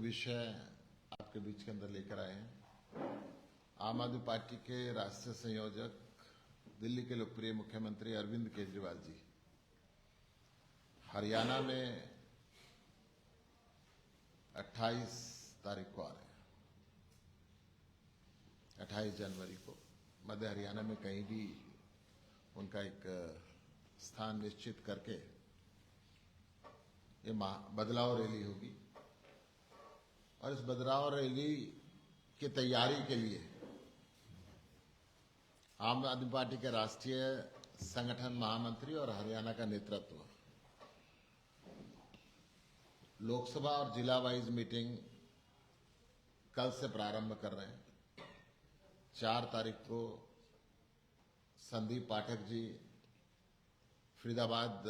विषय आपके बीच के अंदर लेकर आए हैं। आम आदमी पार्टी के राष्ट्रीय संयोजक, दिल्ली के लोकप्रिय मुख्यमंत्री अरविंद केजरीवाल जी हरियाणा में 28 तारीख को आ रहे हैं। 28 जनवरी को मध्य हरियाणा में कहीं भी उनका एक स्थान निश्चित करके ये बदलाव रैली होगी और इस बदलाव रैली की तैयारी के लिए आम आदमी पार्टी के राष्ट्रीय संगठन महामंत्री और हरियाणा का नेतृत्व लोकसभा और जिला वाइज मीटिंग कल से प्रारंभ कर रहे हैं। 4 तारीख को संदीप पाठक जी फरीदाबाद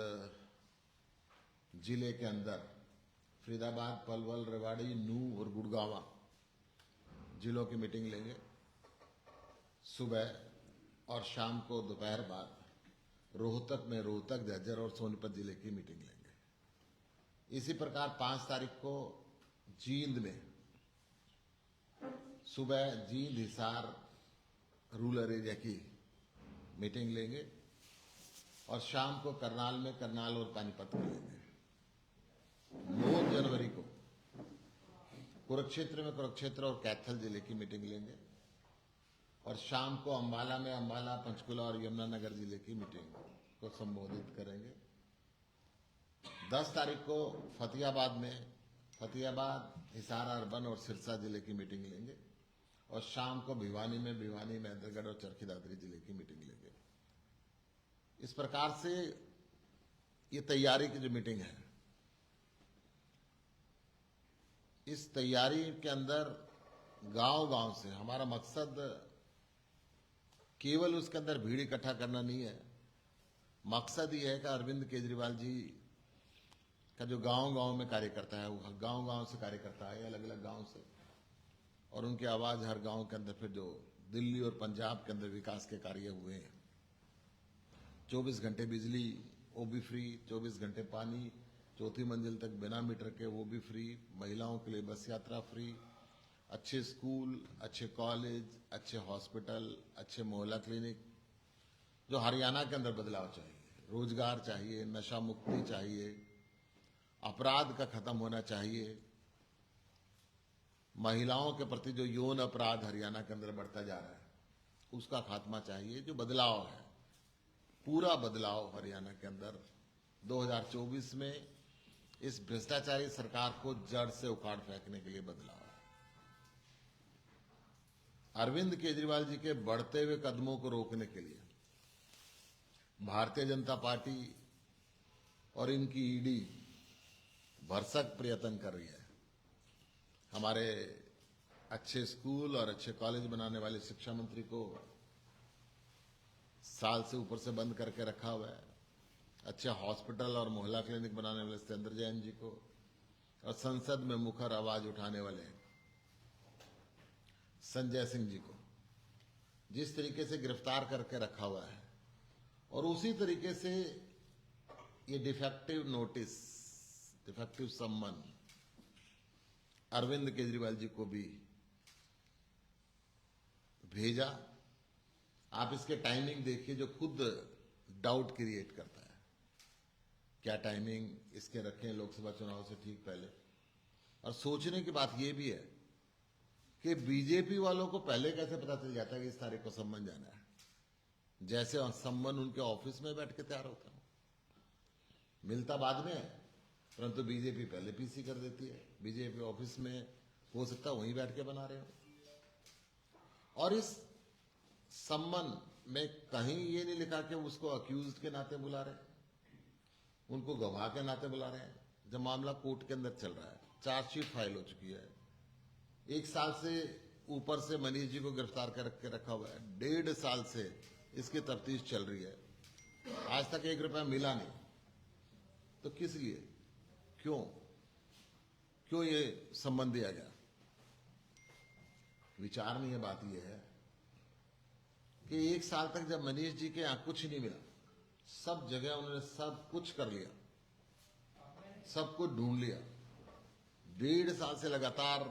जिले के अंदर फरीदाबाद, पलवल, रेवाड़ी, नूंह और गुड़गांव जिलों की मीटिंग लेंगे। सुबह और शाम को दोपहर बाद रोहतक में रोहतक, झज्जर और सोनीपत जिले की मीटिंग लेंगे। इसी प्रकार 5 तारीख को जींद में सुबह जींद, हिसार रूरल एरिया की मीटिंग लेंगे और शाम को करनाल में करनाल और पानीपत की लेंगे। 9 जनवरी को कुरुक्षेत्र में कुरुक्षेत्र और कैथल जिले की मीटिंग लेंगे और शाम को अंबाला में अंबाला, पंचकुला और यमुनानगर जिले की मीटिंग को संबोधित करेंगे। 10 तारीख को फतेहाबाद में फतेहाबाद, हिसार अर्बन और सिरसा जिले की मीटिंग लेंगे और शाम को भिवानी में भिवानी, महेंद्रगढ़ और चरखी दादरी जिले की मीटिंग लेंगे। इस प्रकार से ये तैयारी की जो मीटिंग है, इस तैयारी के अंदर गांव-गांव से हमारा मकसद केवल उसके अंदर भीड़ इकट्ठा करना नहीं है। मकसद ये है कि अरविंद केजरीवाल जी का जो गांव-गांव में कार्यकर्ता है, वो गांव-गांव से कार्यकर्ता है, अलग अलग गांव से, और उनकी आवाज हर गांव के अंदर फिर जो दिल्ली और पंजाब के अंदर विकास के कार्य हुए हैं, 24 घंटे बिजली वो भी फ्री, 24 घंटे पानी, 4थी मंजिल तक बिना मीटर के वो भी फ्री, महिलाओं के लिए बस यात्रा फ्री, अच्छे स्कूल, अच्छे कॉलेज, अच्छे हॉस्पिटल, अच्छे मोहल्ला क्लिनिक, जो हरियाणा के अंदर बदलाव चाहिए। रोजगार चाहिए, नशा मुक्ति चाहिए, अपराध का खत्म होना चाहिए, महिलाओं के प्रति जो यौन अपराध हरियाणा के अंदर बढ़ता जा रहा है उसका खात्मा चाहिए। जो बदलाव है, पूरा बदलाव हरियाणा के अंदर 2024 में इस भ्रष्टाचारी सरकार को जड़ से उखाड़ फेंकने के लिए बदलाव है। अरविंद केजरीवाल जी के बढ़ते हुए कदमों को रोकने के लिए भारतीय जनता पार्टी और इनकी ईडी भरसक प्रयत्न कर रही है। हमारे अच्छे स्कूल और अच्छे कॉलेज बनाने वाले शिक्षा मंत्री को साल से ऊपर से बंद करके रखा हुआ है। अच्छे हॉस्पिटल और मोहल्ला क्लिनिक बनाने वाले सत्येंद्र जैन जी को और संसद में मुखर आवाज उठाने वाले संजय सिंह जी को जिस तरीके से गिरफ्तार करके रखा हुआ है, और उसी तरीके से ये डिफेक्टिव नोटिस, डिफेक्टिव सम्मन अरविंद केजरीवाल जी को भी भेजा। आप इसके टाइमिंग देखिए जो खुद डाउट क्रिएट करता है। क्या टाइमिंग इसके रखें लोकसभा चुनाव से ठीक पहले? और सोचने की बात यह भी है कि बीजेपी वालों को पहले कैसे पता चल जाता है कि इस तारीख को सम्मन जाना है, जैसे सम्मन उनके ऑफिस में बैठ के तैयार होता है। मिलता बाद में है, परंतु बीजेपी पहले पीसी कर देती है। बीजेपी ऑफिस में हो सकता है वहीं बैठ के बना रहे हो। और इस सम्मन में कहीं ये नहीं लिखा कि उसको अक्यूज्ड के नाते बुला रहे हैं, उनको गवाह के नाते बुला रहे हैं। जब मामला कोर्ट के अंदर चल रहा है, चार्जशीट फाइल हो चुकी है, 1 साल से ऊपर से मनीष जी को गिरफ्तार करके रखा हुआ है, 1.5 साल से इसकी तफ्तीश चल रही है, आज तक 1 रुपया मिला नहीं। तो किस लिए, क्यों ये सम्मन दिया गया? विचारणीय बात यह है कि 1 साल तक जब मनीष जी के यहां कुछ नहीं मिला, सब जगह उन्होंने सब कुछ कर लिया, सब कुछ ढूंढ लिया, 1.5 साल से लगातार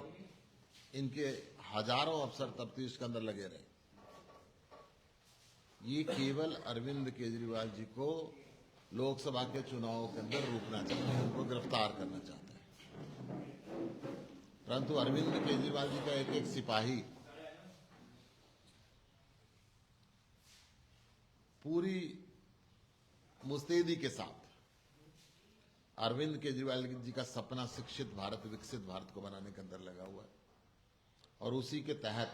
इनके हजारों अफसर तफ्तीश के अंदर लगे रहे। ये केवल अरविंद केजरीवाल जी को लोकसभा के चुनाव के अंदर रोकना चाहते हैं, उनको गिरफ्तार करना चाहते हैं। परंतु अरविंद केजरीवाल जी का एक एक सिपाही पूरी मुस्तैदी के साथ अरविंद केजरीवाल जी का सपना शिक्षित भारत, विकसित भारत को बनाने के अंदर लगा हुआ है। और उसी के तहत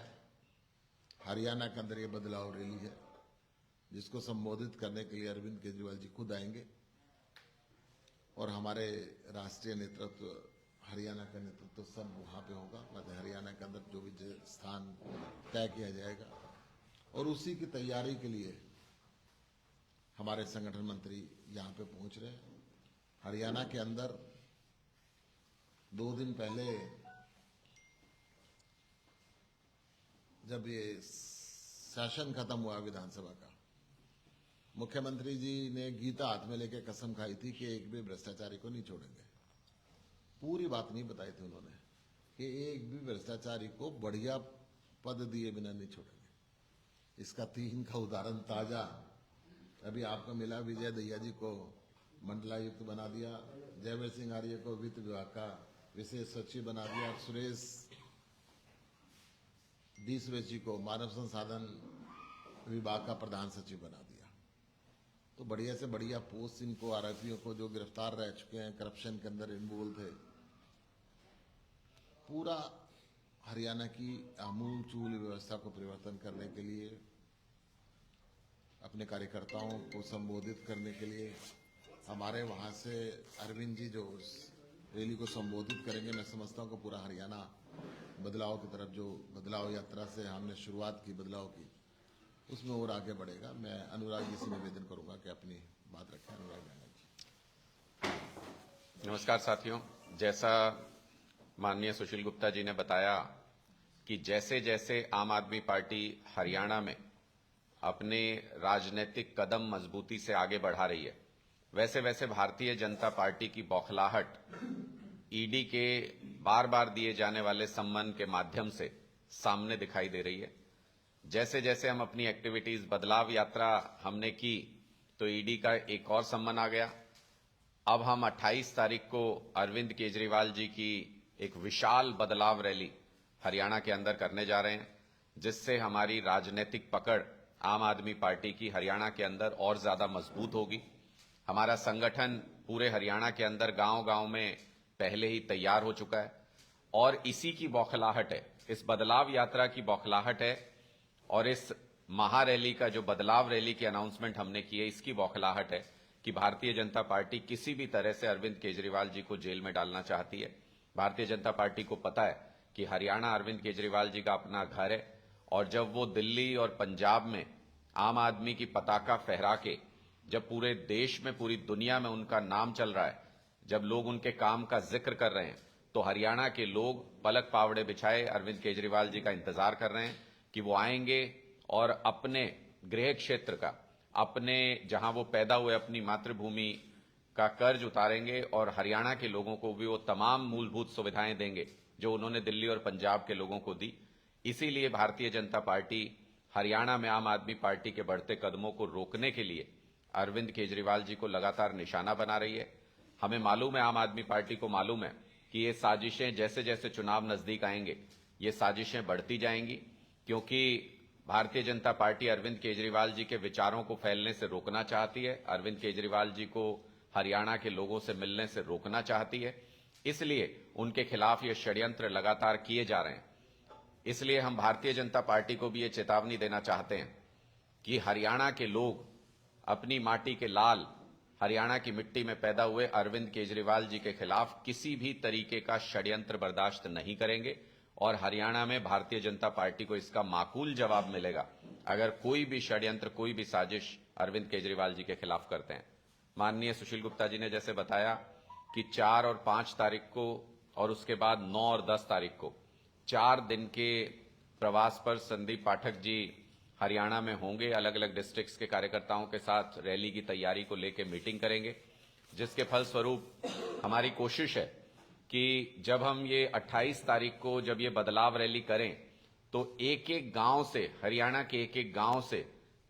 हरियाणा के अंदर ये बदलाव रैली है, जिसको संबोधित करने के लिए अरविंद केजरीवाल जी खुद आएंगे और हमारे राष्ट्रीय नेतृत्व, हरियाणा का नेतृत्व सब वहां पे होगा। मध्य हरियाणा के अंदर जो भी स्थान तय किया जाएगा, और उसी की तैयारी के लिए हमारे संगठन मंत्री यहाँ पे पहुंच रहे हैं। हरियाणा के अंदर 2 दिन पहले जब ये सेशन खत्म हुआ विधानसभा का, मुख्यमंत्री जी ने गीता हाथ में लेके कसम खाई थी कि एक भी भ्रष्टाचारी को नहीं छोड़ेंगे। पूरी बात नहीं बताई थी उन्होंने कि एक भी भ्रष्टाचारी को बढ़िया पद दिए बिना नहीं छोड़ेंगे। इसका 3 का उदाहरण ताजा अभी आपको मिला। विजय दहिया जी को मंडलायुक्त बना दिया, जयवीर सिंह आर्य को वित्त विभाग का विशेष सचिव बना दिया, सुरेश जी को मानव संसाधन विभाग का प्रधान सचिव बना दिया। तो बढ़िया से बढ़िया पोस्ट इनको, आरोपियों को जो गिरफ्तार रह चुके हैं, करप्शन के अंदर इन्वॉल्व थे, पूरा हरियाणा की आमूल चूल व्यवस्था को परिवर्तन करने के लिए, अपने कार्यकर्ताओं को संबोधित करने के लिए हमारे वहां से अरविंद जी जो रैली को संबोधित करेंगे, मैं समझता हूं कि पूरा हरियाणा बदलाव की तरफ, जो बदलाव यात्रा से हमने शुरुआत की बदलाव की, उसमें और आगे बढ़ेगा। मैं अनुराग जी से निवेदन करूंगा कि अपनी बात रखें। अनुराग जी। नमस्कार साथियों, जैसा माननीय सुशील गुप्ता जी ने बताया कि जैसे जैसे आम आदमी पार्टी हरियाणा में अपने राजनीतिक कदम मजबूती से आगे बढ़ा रही है, वैसे वैसे भारतीय जनता पार्टी की बौखलाहट ईडी के बार बार दिए जाने वाले सम्मन के माध्यम से सामने दिखाई दे रही है। जैसे जैसे हम अपनी एक्टिविटीज, बदलाव यात्रा हमने की, तो ईडी का एक और सम्मन आ गया। अब हम 28 तारीख को अरविंद केजरीवाल जी की एक विशाल बदलाव रैली हरियाणा के अंदर करने जा रहे हैं, जिससे हमारी राजनीतिक पकड़ आम आदमी पार्टी की हरियाणा के अंदर और ज्यादा मजबूत होगी। हमारा संगठन पूरे हरियाणा के अंदर गांव-गांव में पहले ही तैयार हो चुका है, और इसी की बौखलाहट है, इस बदलाव यात्रा की बौखलाहट है, और इस महारैली का जो बदलाव रैली की अनाउंसमेंट हमने की है, इसकी बौखलाहट है कि भारतीय जनता पार्टी किसी भी तरह से अरविंद केजरीवाल जी को जेल में डालना चाहती है। भारतीय जनता पार्टी को पता है कि हरियाणा अरविंद केजरीवाल जी का अपना घर है, और जब वो दिल्ली और पंजाब में आम आदमी की पताका फहरा के, जब पूरे देश में, पूरी दुनिया में उनका नाम चल रहा है, जब लोग उनके काम का जिक्र कर रहे हैं, तो हरियाणा के लोग पलक पावड़े बिछाए अरविंद केजरीवाल जी का इंतजार कर रहे हैं कि वो आएंगे और अपने गृह क्षेत्र का, अपने जहां वो पैदा हुए, अपनी मातृभूमि का कर्ज उतारेंगे, और हरियाणा के लोगों को भी वो तमाम मूलभूत सुविधाएं देंगे जो उन्होंने दिल्ली और पंजाब के लोगों को दी। इसीलिए भारतीय जनता पार्टी हरियाणा में आम आदमी पार्टी के बढ़ते कदमों को रोकने के लिए अरविंद केजरीवाल जी को लगातार निशाना बना रही है। हमें मालूम है, आम आदमी पार्टी को मालूम है कि ये साजिशें जैसे जैसे चुनाव नजदीक आएंगे, ये साजिशें बढ़ती जाएंगी, क्योंकि भारतीय जनता पार्टी अरविंद केजरीवाल जी के विचारों को फैलने से रोकना चाहती है, अरविंद केजरीवाल जी को हरियाणा के लोगों से मिलने से रोकना चाहती है। इसलिए उनके खिलाफ ये षड्यंत्र लगातार किए जा रहे हैं। इसलिए हम भारतीय जनता पार्टी को भी ये चेतावनी देना चाहते हैं कि हरियाणा के लोग अपनी माटी के लाल, हरियाणा की मिट्टी में पैदा हुए अरविंद केजरीवाल जी के खिलाफ किसी भी तरीके का षड्यंत्र बर्दाश्त नहीं करेंगे, और हरियाणा में भारतीय जनता पार्टी को इसका माकूल जवाब मिलेगा अगर कोई भी षड्यंत्र, कोई भी साजिश अरविंद केजरीवाल जी के खिलाफ करते हैं। माननीय सुशील गुप्ता जी ने जैसे बताया कि 4 और 5 तारीख को, और उसके बाद 9 और 10 तारीख को 4 दिन के प्रवास पर संदीप पाठक जी हरियाणा में होंगे। अलग अलग डिस्ट्रिक्ट्स के कार्यकर्ताओं के साथ रैली की तैयारी को लेकर मीटिंग करेंगे, जिसके फलस्वरूप हमारी कोशिश है कि जब हम ये 28 तारीख को जब ये बदलाव रैली करें तो एक एक गांव से, हरियाणा के एक एक गांव से,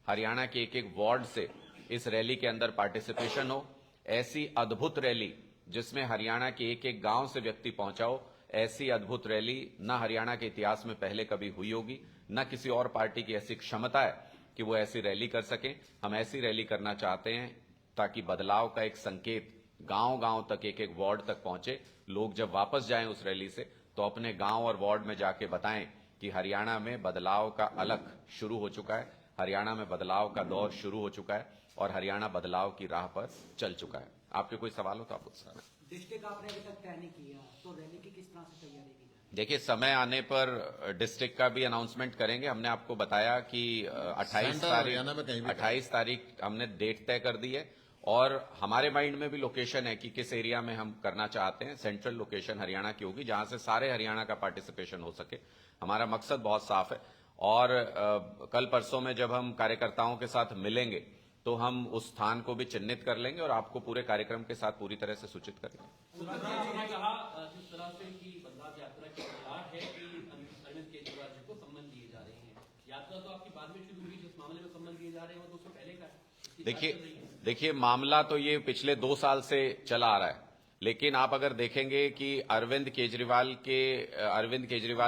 हरियाणा के एक एक वार्ड से इस रैली के अंदर पार्टिसिपेशन हो। ऐसी अद्भुत रैली जिसमें हरियाणा के एक एक गांव से व्यक्ति पहुंचा हो, ऐसी अद्भुत रैली न हरियाणा के इतिहास में पहले कभी हुई होगी, न किसी और पार्टी की ऐसी क्षमता है कि वो ऐसी रैली कर सके। हम ऐसी रैली करना चाहते हैं ताकि बदलाव का एक संकेत गांव गांव तक, एक एक वार्ड तक पहुंचे। लोग जब वापस जाएं उस रैली से तो अपने गांव और वार्ड में जाके बताएं कि हरियाणा में बदलाव का अलख शुरू हो चुका है, हरियाणा में बदलाव का दौर शुरू हो चुका है और हरियाणा बदलाव की राह पर चल चुका है। आपके कोई सवाल हो तो आप पूछ सकते हैं। डिस्ट्रिक्ट आपने अभी तक तय नहीं किया, तो रैली की किस तरह से तैयारी की जाए? देखिए, समय आने पर डिस्ट्रिक्ट का भी अनाउंसमेंट करेंगे। हमने आपको बताया कि 28 तारीख हमने डेट तय कर दी है और हमारे माइंड में भी लोकेशन है कि किस एरिया में हम करना चाहते हैं। सेंट्रल लोकेशन हरियाणा की होगी जहां से सारे हरियाणा का पार्टिसिपेशन हो सके। हमारा मकसद बहुत साफ है और कल परसों में जब हम कार्यकर्ताओं के साथ मिलेंगे तो हम उस स्थान को भी चिन्हित कर लेंगे और आपको पूरे कार्यक्रम के साथ पूरी तरह से सूचित करेंगे। उन्होंने कहा जिस तरह से कि बदलाव यात्रा की तैयार है कि अरविंद केजरीवाल जी को सम्मान दिए जा रहे हैं। यात्रा तो आपकी बाद में शुरू हुई, जिस मामले में सम्मान दिए जा रहे हैं वो तो उससे पहले का है। देखिए मामला तो ये पिछले 2 साल से चला आ रहा है, लेकिन आप अगर देखेंगे कि अरविंद केजरीवाल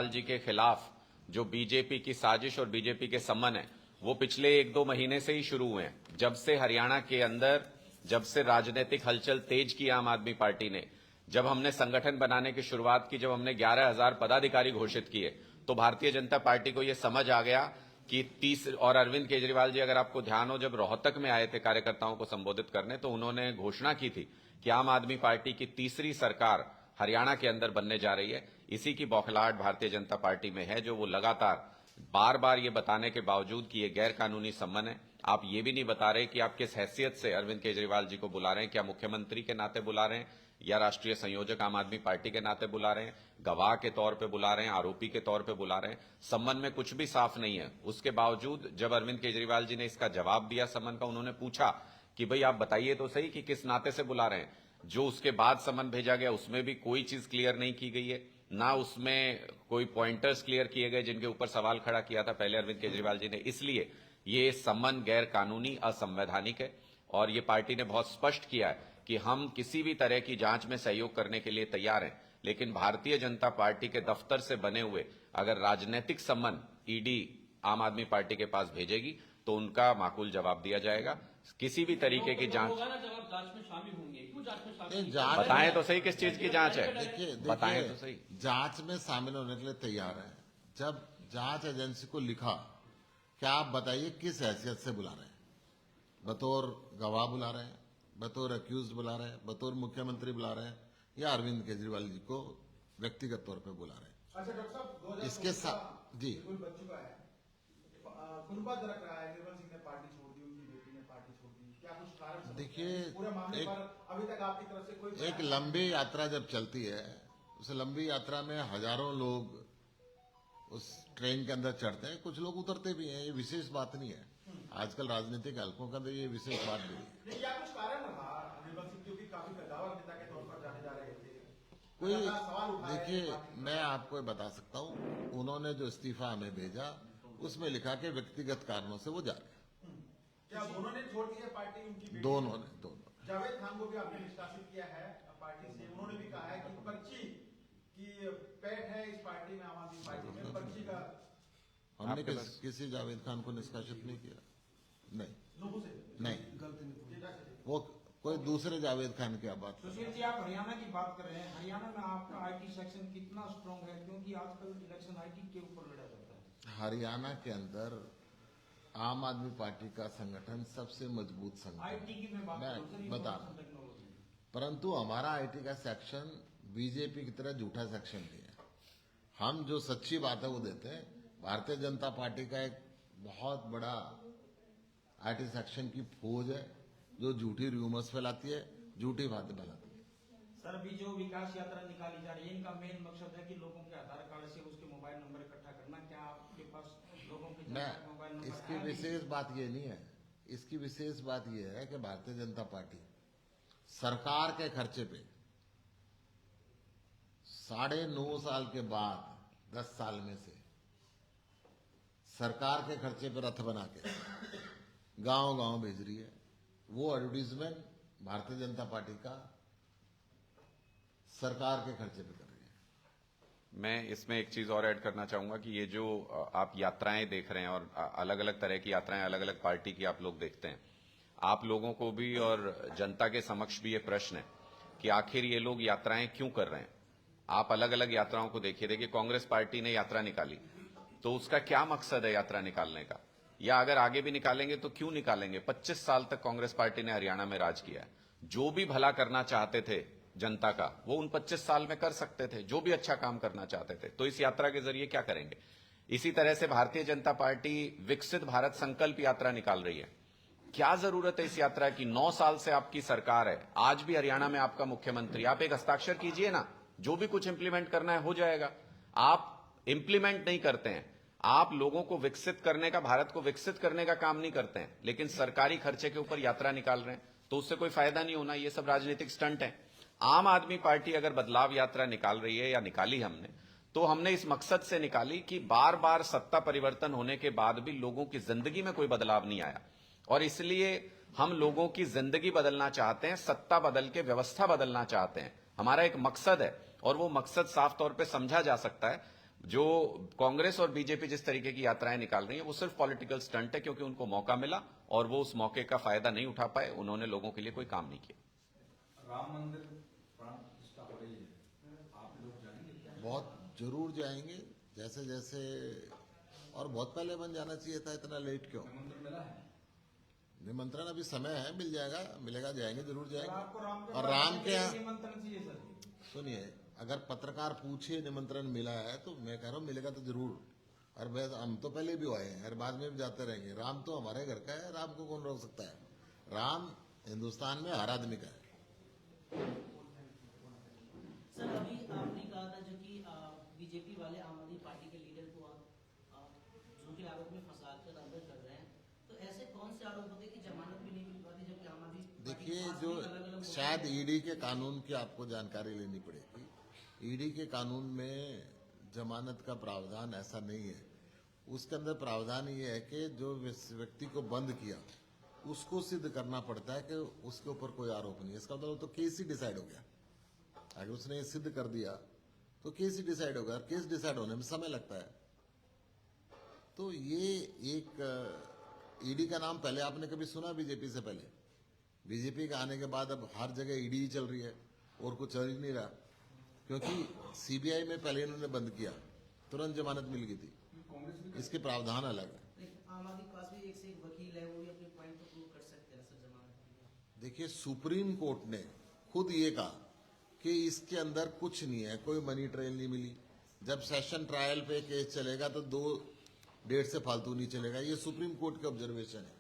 जी के खिलाफ जो बीजेपी की साजिश और बीजेपी के सम्मन है वो पिछले 1-2 महीने से ही शुरू हुए हैं। जब से हरियाणा के अंदर, जब से राजनीतिक हलचल तेज की आम आदमी पार्टी ने, जब हमने संगठन बनाने की शुरुआत की, जब हमने 11,000 पदाधिकारी घोषित किए, तो भारतीय जनता पार्टी को यह समझ आ गया कि और अरविंद केजरीवाल जी, अगर आपको ध्यान हो, जब रोहतक में आए थे कार्यकर्ताओं को संबोधित करने तो उन्होंने घोषणा की थी कि आम आदमी पार्टी की तीसरी सरकार हरियाणा के अंदर बनने जा रही है। इसी की बौखलाहट भारतीय जनता पार्टी में है, जो वो लगातार बार बार ये बताने के बावजूद कि ये गैर कानूनी सम्मन है। आप ये भी नहीं बता रहे कि आप किस हैसियत से अरविंद केजरीवाल जी को बुला रहे हैं, क्या मुख्यमंत्री के नाते बुला रहे हैं या राष्ट्रीय संयोजक आम आदमी पार्टी के नाते बुला रहे हैं, गवाह के तौर पे बुला रहे हैं, आरोपी के तौर पे बुला रहे हैं। सम्मन में कुछ भी साफ नहीं है। उसके बावजूद जब अरविंद केजरीवाल जी ने इसका जवाब दिया सम्मन का, उन्होंने पूछा कि भाई आप बताइए तो सही कि किस नाते से बुला रहे हैं। जो उसके बाद सम्मन भेजा गया उसमें भी कोई चीज क्लियर नहीं की गई है, ना उसमें कोई पॉइंटर्स क्लियर किए गए जिनके ऊपर सवाल खड़ा किया था पहले अरविंद केजरीवाल जी ने। इसलिए ये सम्मन गैर कानूनी, असंवैधानिक है और ये पार्टी ने बहुत स्पष्ट किया है कि हम किसी भी तरह की जांच में सहयोग करने के लिए तैयार हैं, लेकिन भारतीय जनता पार्टी के दफ्तर से बने हुए अगर राजनीतिक सम्मन ईडी आम आदमी पार्टी के पास भेजेगी तो उनका माकूल जवाब दिया जाएगा। किसी भी तरीके की जांच बताएं तो सही, किस चीज की जांच है, बताएं तो सही। जांच में शामिल होने के लिए तैयार है। जब जांच एजेंसी को लिखा क्या आप बताइए किस हैसियत से बुला रहे हैं, बतौर गवाह बुला रहे हैं, बतौर अक्यूज बुला रहे हैं, बतौर मुख्यमंत्री बुला रहे हैं या अरविंद केजरीवाल जी को व्यक्तिगत तौर पे बुला रहे हैं। अच्छा डॉक्टर साहब, इसके साथ जी बच चुका है, खुनपा दरक रहा है, निर्मल सिंह ने पार्टी छोड़ दी, उनकी बेटी ने पार्टी छोड़ दी, क्या कुछ कारण? देखिए, पूरे मामले पर अभी तक आपकी तरफ से कोई एक लंबी यात्रा जब चलती है, उस लंबी यात्रा में हजारों लोग उस ट्रेन के अंदर चढ़ते हैं, कुछ लोग उतरते भी हैं। ये विशेष बात नहीं है। आजकल राजनीतिक हलकों के अंदर ये विशेष बात नहीं है। क्या कुछ कारण रहा निर्मल सिंह, क्योंकि काफी कद्दावर नेता के तौर पर जाने जा रहे थे? कोई देखिए, मैं आपको बता सकता हूँ, उन्होंने जो इस्तीफा हमें भेजा उसमें लिखा कि व्यक्तिगत कारणों से वो जा रहे। क्या दोनों ने छोड़ दी है पार्टी? उनकी दोनों ने। जावेद खान को भी आपने निष्कासित किया है पार्टी से। उन्होंने भी कहा है कि पर्ची की पैठ है इस पार्टी में, आम आदमी पार्टी में पर्ची का। हमने किसी जावेद खान को निष्कासित नहीं किया, नहीं, वो कोई दूसरे जावेद खान की बात। सुशील जी, आप हरियाणा की बात कर रहे हैं, हरियाणा में आपका आईटी सेक्शन कितना स्ट्रॉन्ग है? क्योंकि आजकल इलेक्शन आईटी के ऊपर लड़ा जाता है। हरियाणा के अंदर आम आदमी पार्टी का संगठन सबसे मजबूत संगठन, आईटी की मैं बता रहा हूँ, परंतु हमारा आईटी का सेक्शन बीजेपी की तरह झूठा सेक्शन नहीं है। हम जो सच्ची बात है वो देते हैं। भारतीय जनता पार्टी का एक बहुत बड़ा आईटी सेक्शन की फौज है जो झूठी रूमर्स फैलाती है, झूठी बातें फैलाती है। सर, अभी जो विकास यात्रा निकाली जा रही है, इनका मेन मकसद है कि लोगों के आधार कार्ड से उसके मोबाइल नंबर इकट्ठा करना। क्या आपके पास लोगों के मोबाइल नंबर? इसकी विशेष बात ये नहीं है। इसकी विशेष बात ये है कि भारतीय जनता पार्टी सरकार के खर्चे पे 9.5 साल के बाद 10 साल में से सरकार के खर्चे पर रथ बना के गांव गांव भेज रही है। वो एडवर्टीजमेंट भारतीय जनता पार्टी का सरकार के खर्चे पे कर रही है। मैं इसमें एक चीज और ऐड करना चाहूंगा कि ये जो आप यात्राएं देख रहे हैं और अलग अलग तरह की यात्राएं अलग अलग पार्टी की आप लोग देखते हैं, आप लोगों को भी और जनता के समक्ष भी ये प्रश्न है कि आखिर ये लोग यात्राएं क्यों कर रहे हैं। आप अलग अलग यात्राओं को देखिए कांग्रेस पार्टी ने यात्रा निकाली तो उसका क्या मकसद है यात्रा निकालने का, या अगर आगे भी निकालेंगे तो क्यों निकालेंगे। 25 साल तक कांग्रेस पार्टी ने हरियाणा में राज किया है। जो भी भला करना चाहते थे जनता का वो उन 25 साल में कर सकते थे, जो भी अच्छा काम करना चाहते थे। तो इस यात्रा के जरिए क्या करेंगे। इसी तरह से भारतीय जनता पार्टी विकसित भारत संकल्प यात्रा निकाल रही है। क्या जरूरत है इस यात्रा की। 9 साल से आपकी सरकार है, आज भी हरियाणा में आपका मुख्यमंत्री, आप एक हस्ताक्षर कीजिए ना, जो भी कुछ इंप्लीमेंट करना है हो जाएगा। आप इंप्लीमेंट नहीं करते हैं, आप लोगों को विकसित करने का, भारत को विकसित करने का काम नहीं करते हैं, लेकिन सरकारी खर्चे के ऊपर यात्रा निकाल रहे हैं, तो उससे कोई फायदा नहीं होना। ये सब राजनीतिक स्टंट है। आम आदमी पार्टी अगर बदलाव यात्रा निकाल रही है या निकाली हमने, तो हमने इस मकसद से निकाली कि बार बार सत्ता परिवर्तन होने के बाद भी लोगों की जिंदगी में कोई बदलाव नहीं आया, और इसलिए हम लोगों की जिंदगी बदलना चाहते हैं, सत्ता बदल के व्यवस्था बदलना चाहते हैं। हमारा एक मकसद है और वो मकसद साफ तौर पे समझा जा सकता है। जो कांग्रेस और बीजेपी जिस तरीके की यात्राएं निकाल रही है वो सिर्फ पॉलिटिकल स्टंट है, क्योंकि उनको मौका मिला और वो उस मौके का फायदा नहीं उठा पाए। उन्होंने लोगों के लिए कोई काम नहीं किया। राम मंदिर प्राण प्रतिष्ठा हो रही है, आप लोग जाएंगे? बहुत जरूर जाएंगे, जैसे जैसे, और बहुत पहले बन जाना चाहिए था, इतना लेट क्यों। निमंत्रण मिला है? निमंत्रण अभी समय है, मिल जाएगा, मिलेगा, जाएंगे, जरूर आपको जाएंगे। और राम के यहाँ निमंत्रण चाहिए सर। सुनिए, अगर पत्रकार पूछे निमंत्रण मिला है तो मैं कह रहा हूँ मिलेगा तो जरूर। और हम तो पहले भी आए हैं और बाद में भी जाते रहेंगे। राम तो हमारे घर का है, राम को कौन रोक सकता है। राम हिंदुस्तान में हर आदमी का है। सर अभी आपने कहा था जो कि बीजेपी वाले आम आदमी पार्टी के लीडर को झूठे आरोप में फंसा कर अंदर कर रहे हैं, तो ऐसे कौन से आरोप होते हैं कि जमानत भी नहीं मिल पाती, जबकि आम आदमी देखिए, जो शायद ईडी के कानून की आपको जानकारी लेनी पड़ेगी। ईडी के कानून में जमानत का प्रावधान ऐसा नहीं है। उसके अंदर प्रावधान ये है कि जो व्यक्ति को बंद किया उसको सिद्ध करना पड़ता है कि उसके ऊपर कोई आरोप नहीं है। इसका मतलब तो केस ही डिसाइड हो गया। अगर उसने ये सिद्ध कर दिया तो केस ही डिसाइड होगा, और केस डिसाइड होने में समय लगता है। तो ये एक ईडी का नाम पहले आपने कभी सुना बीजेपी से पहले? बीजेपी के आने के बाद अब हर जगह ईडी ही चल रही है और कुछ चल ही नहीं रहा, क्योंकि सीबीआई में पहले इन्होंने बंद किया, तुरंत जमानत मिल गई थी। इसके प्रावधान अलग है। आम आदमी के पास भी एक से एक वकील है, वो भी अपने पॉइंट को प्रूव कर सकते हैं सर जमानत। देखिए, सुप्रीम कोर्ट ने खुद ये कहा कि इसके अंदर कुछ नहीं है, कोई मनी ट्रेल नहीं मिली। जब सेशन ट्रायल पे केस चलेगा तो 2 डेट से फालतू नहीं चलेगा। ये सुप्रीम कोर्ट के ऑब्जर्वेशन है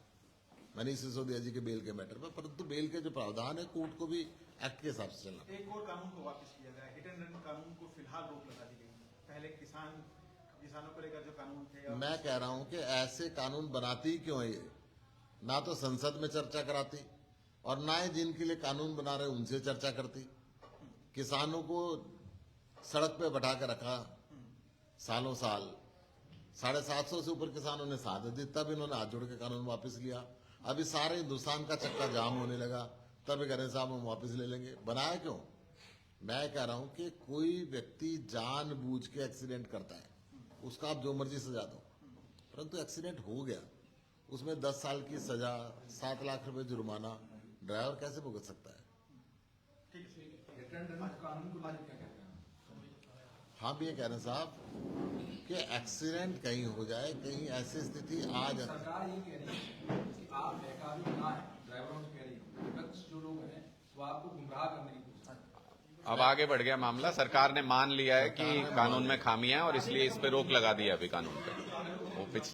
मनीष सिसोदिया जी के बेल के मैटर में। परंतु बेल के जो प्रावधान है, कोर्ट को भी एक्ट के हिसाब से चलना। एक और कानून को वापस किया गया, हिट एंड रन कानून को फिलहाल रोक लगा दी गई। पहले किसानों को लेकर जो कानून थे, मैं कह रहा हूं कि ऐसे कानून बनाती क्यों है ये? ना तो संसद में चर्चा कराती और ना ही जिनके लिए कानून बना रहे उनसे चर्चा करती। किसानों को सड़क पे बैठा कर रखा सालों साल। 750 से ऊपर किसानों ने साथ दी, तब इन्होंने हाथ जोड़ के कानून वापस लिया। अभी सारे हिंदुस्तान का चक्का जाम होने लगा, तब कह रहे साहब हम वापस ले लेंगे। बनाया क्यों? मैं कह रहा हूं कि कोई व्यक्ति जानबूझ के एक्सीडेंट करता है, उसका आप जो मर्जी सजा दो, परंतु एक्सीडेंट हो गया, उसमें 10 साल की सजा, 7 लाख रुपए जुर्माना, ड्राइवर कैसे भुगत सकता है? हम ये कह रहे हैं साहब कि एक्सीडेंट कहीं हो जाए, कहीं ऐसी स्थिति आ जाए। सरकार ये कह रही है कि आप बेकाबू ना है, ड्राइवरों से कह रही है, विपक्ष जो लोग हैं वो आपको गुमराह करने की कोशिश कर। अब आगे बढ़ गया मामला। सरकार ने मान लिया है कि कानून में खामियां हैं और इसलिए इस पे रोक लगा दी है अभी कानून पे।